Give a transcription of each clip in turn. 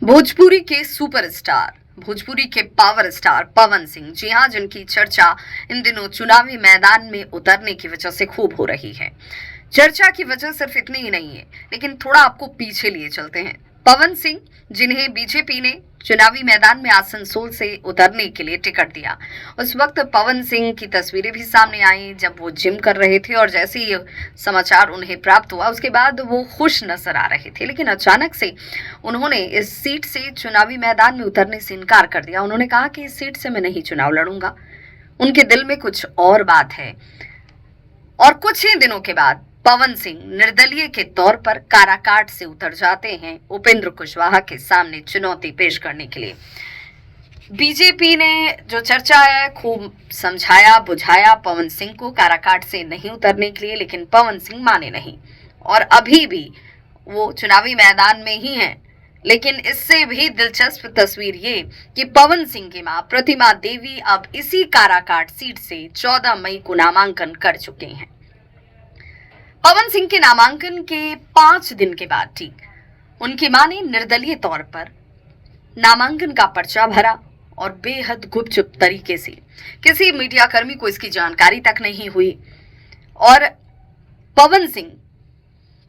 भोजपुरी के सुपरस्टार, भोजपुरी के power star Pawan Singh, जी हाँ, जिनकी चर्चा इन दिनों चुनावी मैदान में उतरने की वजह से खूब हो रही है। चर्चा की वजह सिर्फ इतनी ही नहीं है, लेकिन थोड़ा आपको पीछे लिए चलते हैं। पवन सिंह, जिन्हें बीजेपी ने चुनावी मैदान में आसनसोल से उतरने के लिए टिकट दिया, उस वक्त पवन सिंह की तस्वीरें भी सामने आई जब वो जिम कर रहे थे और जैसे ही समाचार उन्हें प्राप्त हुआ उसके बाद वो खुश नजर आ रहे थे। लेकिन अचानक से उन्होंने इस सीट से चुनावी मैदान में उतरने से इनकार कर दिया। उन्होंने कहा कि इस सीट से मैं नहीं चुनाव लड़ूंगा। उनके दिल में कुछ और बात है। और कुछ ही दिनों के बाद पवन सिंह निर्दलीय के तौर पर काराकाट से उतर जाते हैं उपेंद्र कुशवाहा के सामने चुनौती पेश करने के लिए। बीजेपी ने जो चर्चा है खूब समझाया बुझाया पवन सिंह को काराकाट से नहीं उतरने के लिए, लेकिन पवन सिंह माने नहीं और अभी भी वो चुनावी मैदान में ही हैं। लेकिन इससे भी दिलचस्प तस्वीर ये कि पवन सिंह की मां प्रतिमा देवी अब इसी काराकाट सीट से 14 मई को नामांकन कर चुके हैं। पवन सिंह के नामांकन के 5 दिन के बाद ठीक उनकी मां ने निर्दलीय तौर पर नामांकन का पर्चा भरा और बेहद गुपचुप तरीके से, किसी मीडिया कर्मी को इसकी जानकारी तक नहीं हुई। और पवन सिंह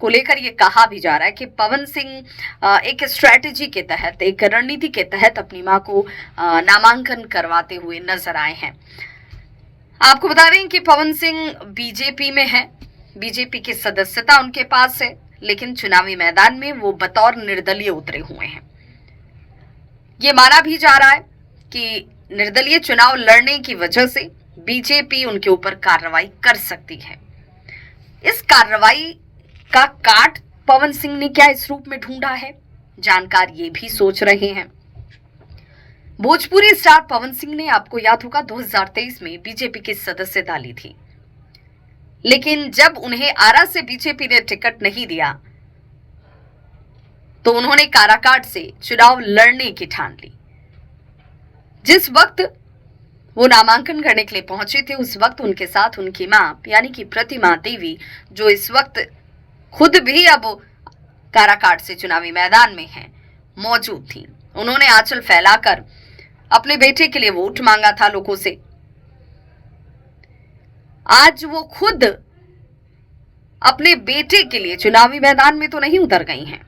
को लेकर यह कहा भी जा रहा है कि पवन सिंह एक स्ट्रैटेजी के तहत, एक रणनीति के तहत अपनी मां को नामांकन करवाते हुए नजर आए हैं। आपको बता दें कि पवन सिंह बीजेपी में है, बीजेपी की सदस्यता उनके पास है, लेकिन चुनावी मैदान में वो बतौर निर्दलीय उतरे हुए हैं। ये माना भी जा रहा है कि निर्दलीय चुनाव लड़ने की वजह से बीजेपी उनके ऊपर कार्रवाई कर सकती है। इस कार्रवाई का काट पवन सिंह ने क्या इस रूप में ढूंढा है, जानकार ये भी सोच रहे हैं। भोजपुरी स्टार पवन सिंह ने, आपको याद होगा, 2023 में बीजेपी की सदस्यता ली थी, लेकिन जब उन्हें आरा से बीजेपी ने टिकट नहीं दिया तो उन्होंने काराकाट से चुनाव लड़ने की ठान ली। जिस वक्त वो नामांकन करने के लिए पहुंचे थे उस वक्त उनके साथ उनकी मां यानी कि प्रतिमा देवी, जो इस वक्त खुद भी अब काराकाट से चुनावी मैदान में हैं, मौजूद थी। उन्होंने आंचल फैलाकर अपने बेटे के लिए वोट मांगा था लोगों से। आज वो खुद अपने बेटे के लिए चुनावी मैदान में तो नहीं उतर गई हैं।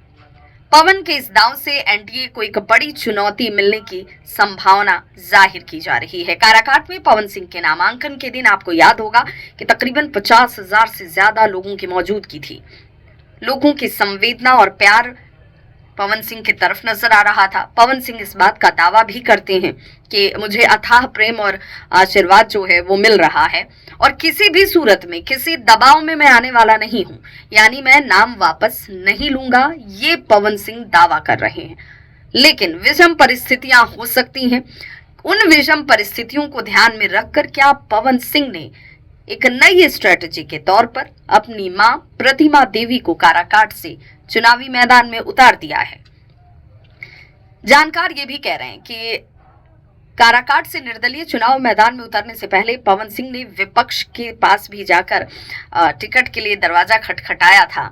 पवन के इस दांव से एनडीए को एक बड़ी चुनौती मिलने की संभावना जाहिर की जा रही है। काराकाट में पवन सिंह के नामांकन के दिन आपको याद होगा कि तकरीबन 50,000 से ज्यादा लोगों की मौजूदगी थी। लोगों की संवेदना और प्यार पवन सिंह की तरफ नजर आ रहा था। पवन सिंह इस बात का दावा भी करते हैं कि मुझे अथाह प्रेम और आशीर्वाद जो है वो मिल रहा है और किसी भी सूरत में किसी दबाव में मैं आने वाला नहीं हूं, यानी मैं नाम वापस नहीं लूंगा, ये पवन सिंह दावा कर रहे हैं। लेकिन विषम परिस्थितियां हो सकती हैं। उन विषम परिस्थितियों को ध्यान में रखकर क्या पवन सिंह ने एक नई स्ट्रेटजी के तौर पर अपनी मां प्रतिमा देवी को काराकाट से चुनावी मैदान में उतार दिया है। जानकार ये भी कह रहे हैं कि काराकाट से निर्दलीय चुनाव मैदान में उतरने से पहले पवन सिंह ने विपक्ष के पास भी जाकर टिकट के लिए दरवाजा खटखटाया था,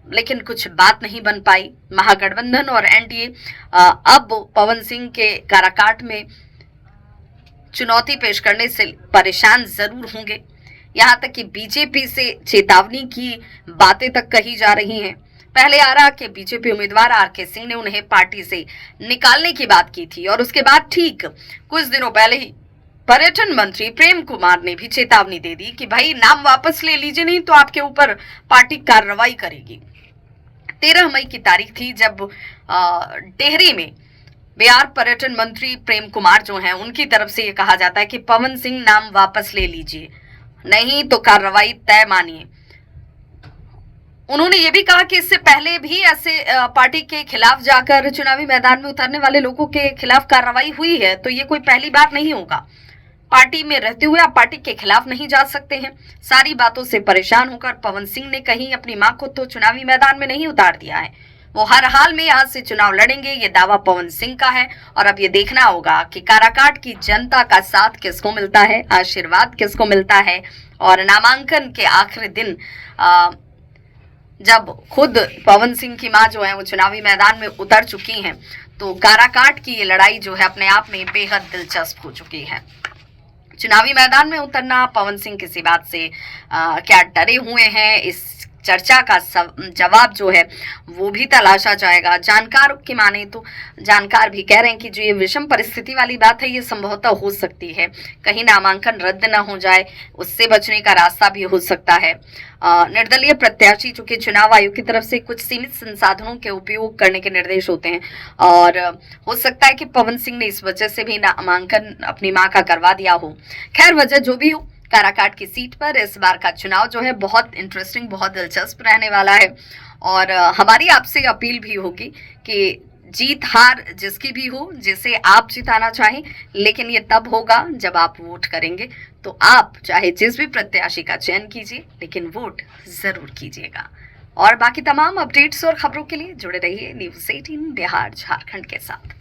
लेकिन कुछ बात नहीं बन पाई। महागठबंधन और एनडीए अब पवन सिंह के काराकाट में चुनौती पेश करने से परेशान जरूर होंगे। यहां तक कि बीजेपी से चेतावनी की बातें तक कही जा रही हैं। पहले आरा के बीजेपी उम्मीदवार आरके सिंह ने उन्हें पार्टी से निकालने की बात की थी और उसके बाद ठीक कुछ दिनों पहले ही पर्यटन मंत्री प्रेम कुमार ने भी चेतावनी दे दी कि भाई नाम वापस ले लीजिए, नहीं तो आपके ऊपर पार्टी कार्रवाई करेगी। 13 मई की तारीख थी जब डेहरी में बिहार पर्यटन मंत्री प्रेम कुमार जो हैं, उनकी तरफ से ये कहा जाता है कि पवन सिंह नाम वापस ले लीजिए, नहीं तो कार्रवाई तय मानिए। उन्होंने ये भी कहा कि इससे पहले भी ऐसे पार्टी के खिलाफ जाकर चुनावी मैदान में उतरने वाले लोगों के खिलाफ कार्रवाई हुई है, तो ये कोई पहली बार नहीं होगा। पार्टी में रहते हुए आप पार्टी के खिलाफ नहीं जा सकते हैं। सारी बातों से परेशान होकर पवन सिंह ने कहीं अपनी मां को तो चुनावी मैदान में नहीं उतार दिया है। वो हर हाल में यहां से चुनाव लड़ेंगे, ये दावा पवन सिंह का है। और अब ये देखना होगा कि काराकाट की जनता का साथ किसको मिलता है, आशीर्वाद किसको मिलता है और नामांकन के आखिरी दिन जब खुद पवन सिंह की मां जो है वो चुनावी मैदान में उतर चुकी हैं, तो काराकाट की ये लड़ाई जो है अपने आप में बेहद दिलचस्प हो चुकी है। चुनावी मैदान में उतरना, पवन सिंह किसी बात से क्या डरे हुए हैं, इस चर्चा का जवाब जो है वो भी तलाशा जाएगा। जानकार की माने तो जानकार भी कह रहे हैं कि जो ये विषम परिस्थिति वाली बात है ये संभवतः हो सकती है, कहीं नामांकन रद्द ना हो जाए, उससे बचने का रास्ता भी हो सकता है। निर्दलीय प्रत्याशी चूंकि चुनाव आयोग की तरफ से कुछ सीमित संसाधनों के उपयोग करने के निर्देश होते हैं और हो सकता है कि पवन सिंह ने इस वजह से भी नामांकन अपनी मां का करवा दिया हो। खैर, वजह जो भी हो, काराकाट की सीट पर इस बार का चुनाव जो है बहुत इंटरेस्टिंग, बहुत दिलचस्प रहने वाला है। और हमारी आपसे अपील भी होगी कि जीत हार जिसकी भी हो, जिसे आप जिताना चाहें, लेकिन ये तब होगा जब आप वोट करेंगे। तो आप चाहे जिस भी प्रत्याशी का चयन कीजिए, लेकिन वोट जरूर कीजिएगा। और बाकी तमाम अपडेट्स और खबरों के लिए जुड़े रहिए न्यूज़ 18 बिहार झारखंड के साथ।